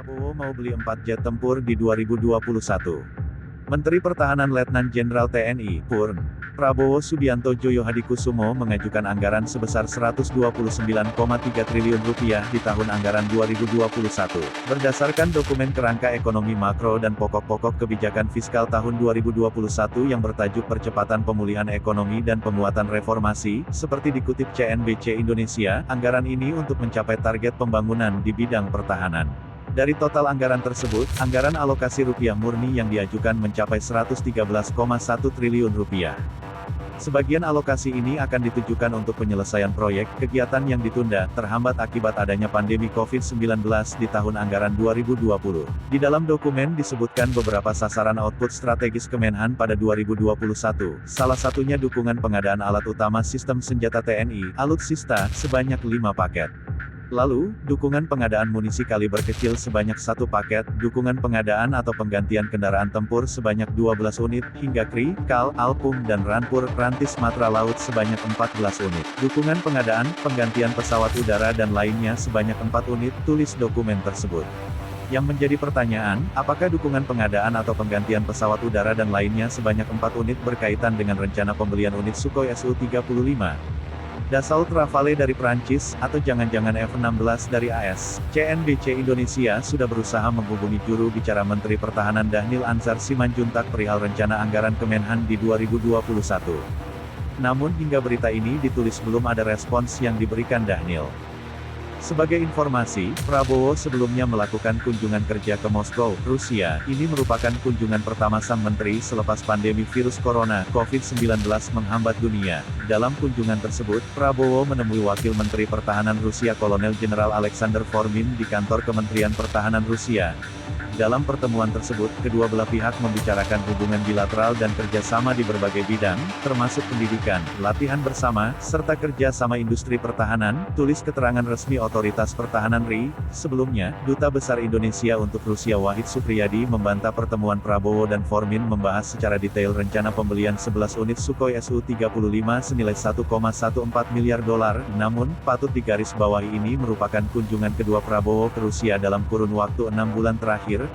Prabowo mau beli 4 jet tempur di 2021. Menteri Pertahanan Letnan Jenderal TNI, Purn. Prabowo Subianto Joyo Hadikusumo mengajukan anggaran sebesar Rp129,3 triliun di tahun anggaran 2021. Berdasarkan dokumen kerangka ekonomi makro dan pokok-pokok kebijakan fiskal tahun 2021 yang bertajuk Percepatan Pemulihan Ekonomi dan Penguatan Reformasi, seperti dikutip CNBC Indonesia, anggaran ini untuk mencapai target pembangunan di bidang pertahanan. Dari total anggaran tersebut, anggaran alokasi rupiah murni yang diajukan mencapai Rp113,1 triliun. Sebagian alokasi ini akan ditujukan untuk penyelesaian proyek, kegiatan yang ditunda, terhambat akibat adanya pandemi COVID-19 di tahun anggaran 2020. Di dalam dokumen disebutkan beberapa sasaran output strategis Kemenhan pada 2021, salah satunya dukungan pengadaan alat utama sistem senjata TNI, Alutsista, sebanyak 5 paket. Lalu, dukungan pengadaan munisi kaliber kecil sebanyak 1 paket, dukungan pengadaan atau penggantian kendaraan tempur sebanyak 12 unit, hingga KRI, KAL, Alpung dan Rampur, Rantis Matra Laut sebanyak 14 unit. Dukungan pengadaan, penggantian pesawat udara dan lainnya sebanyak 4 unit, tulis dokumen tersebut. Yang menjadi pertanyaan, apakah dukungan pengadaan atau penggantian pesawat udara dan lainnya sebanyak 4 unit berkaitan dengan rencana pembelian unit Sukhoi Su-35? Dassault Rafale dari Prancis, atau jangan-jangan F-16 dari AS. CNBC Indonesia sudah berusaha menghubungi juru bicara Menteri Pertahanan Dhanil Anzar Simanjuntak perihal rencana anggaran Kemenhan di 2021. Namun hingga berita ini ditulis belum ada respons yang diberikan Dhanil. Sebagai informasi, Prabowo sebelumnya melakukan kunjungan kerja ke Moskow, Rusia. Ini merupakan kunjungan pertama sang menteri selepas pandemi virus corona, COVID-19 menghambat dunia. Dalam kunjungan tersebut, Prabowo menemui Wakil Menteri Pertahanan Rusia Kolonel Jenderal Alexander Fomin di kantor Kementerian Pertahanan Rusia. Dalam pertemuan tersebut, kedua belah pihak membicarakan hubungan bilateral dan kerjasama di berbagai bidang, termasuk pendidikan, latihan bersama, serta kerja sama industri pertahanan, tulis keterangan resmi Otoritas Pertahanan RI. Sebelumnya, Duta Besar Indonesia untuk Rusia Wahid Supriyadi membantah pertemuan Prabowo dan Fomin membahas secara detail rencana pembelian 11 unit Sukhoi Su-35 senilai $1,14 miliar. Namun, patut digarisbawahi ini merupakan kunjungan kedua Prabowo ke Rusia dalam kurun waktu 6 bulan terakhir.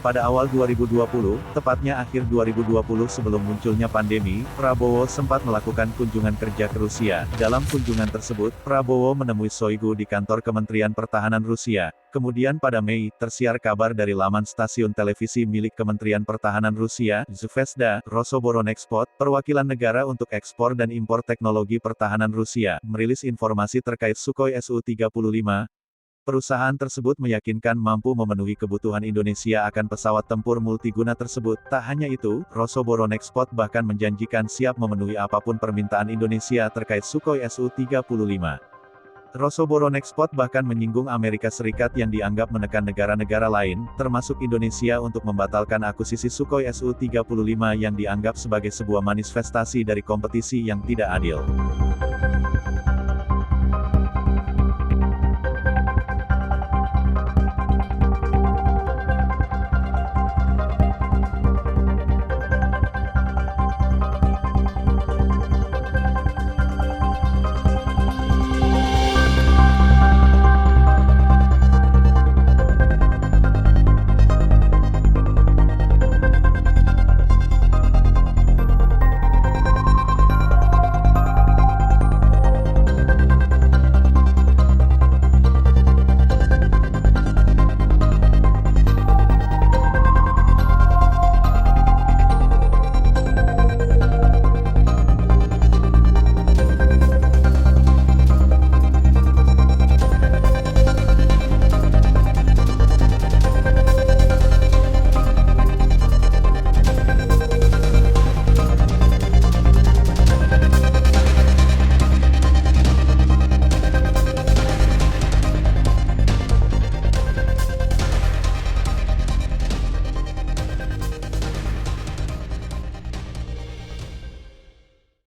Pada awal 2020, tepatnya akhir 2020 sebelum munculnya pandemi, Prabowo sempat melakukan kunjungan kerja ke Rusia. Dalam kunjungan tersebut, Prabowo menemui Shoigu di kantor Kementerian Pertahanan Rusia. Kemudian pada Mei, tersiar kabar dari laman stasiun televisi milik Kementerian Pertahanan Rusia, Zvezda, Rosoboronexport, perwakilan negara untuk ekspor dan impor teknologi pertahanan Rusia, merilis informasi terkait Sukhoi Su-35. Perusahaan tersebut meyakinkan mampu memenuhi kebutuhan Indonesia akan pesawat tempur multiguna tersebut. Tak hanya itu, Rosoboronexport bahkan menjanjikan siap memenuhi apapun permintaan Indonesia terkait Sukhoi Su-35. Rosoboronexport bahkan menyinggung Amerika Serikat yang dianggap menekan negara-negara lain, termasuk Indonesia untuk membatalkan akuisisi Sukhoi Su-35 yang dianggap sebagai sebuah manifestasi dari kompetisi yang tidak adil.